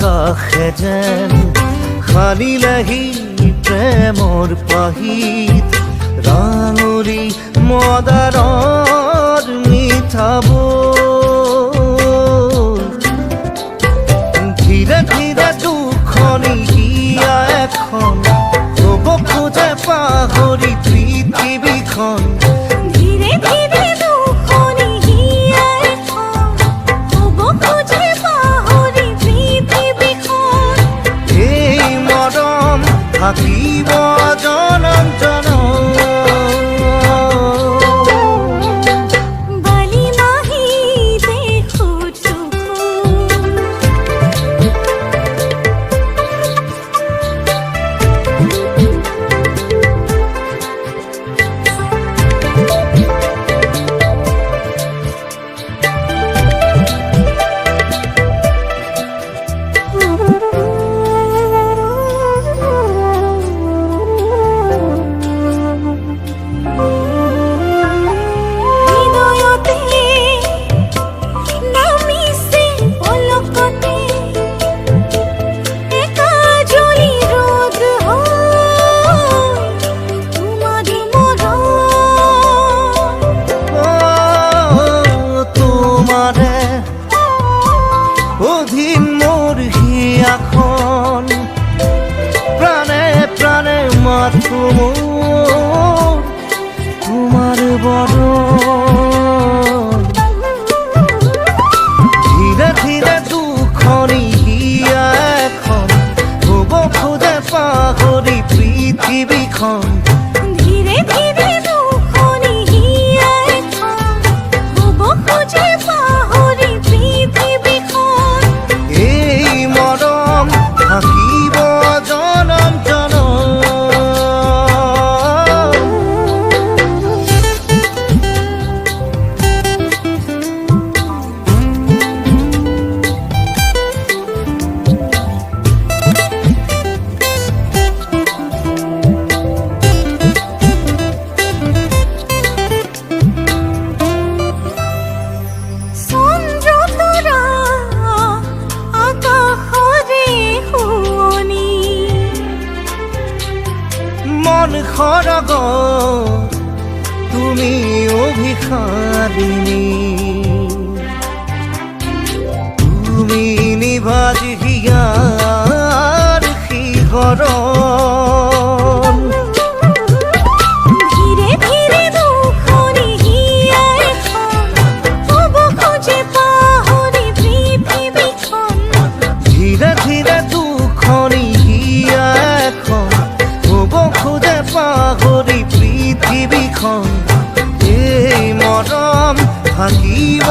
আকাশে যেন সানিলেহি প্ৰেমৰ পাহিত ৰাঙৰি মদাৰৰ মিঠাবোৰ ধীৰে ধীৰে দুখনি হিয়া এখন হ'ব খোজে পাহৰি পৃথিৱীখন ধীৰে ধীৰে দুখনি হিয়া এখন হ'ব খোজে পাহৰি পৃথিৱীখন এই মৰম থাকিব জনম জনম বালি মাহি দেখো চকুৰ হৃদয়তে নামিছে পলকতে একাজলি ৰ'দ হয় তোমাৰ মৰম তোমাৰে অধীন মোৰ হিয়াখন প্ৰাণে প্ৰাণে মাথো মোৰ তোমাৰ বৰণ ধীৰে ধীৰে দুখনি হিয়া এখন হ'ব খোজে পাহৰি পৃথিৱীখন ধীৰে ধীৰে দুখনি হিয়া এখন হ'ব খোজে পাহৰি পৃথিৱীখন এই মৰম থাকিব জনম জনম চন্দ্ৰতৰা আকাশৰে শুৱনি মন খৰগ তুমি অভিসাৰিণী তুমি নিভাজ হিয়াৰ শিহৰণ ধীৰে ধীৰে দুখনি হিয়া এখন হ'ব খোজে পাহৰি পৃথিৱীখন ধীৰে ধীৰে দুখনি হিয়া এখন হ'ব খোজে পাহৰি পৃথিৱীখন এই মৰম থাকিব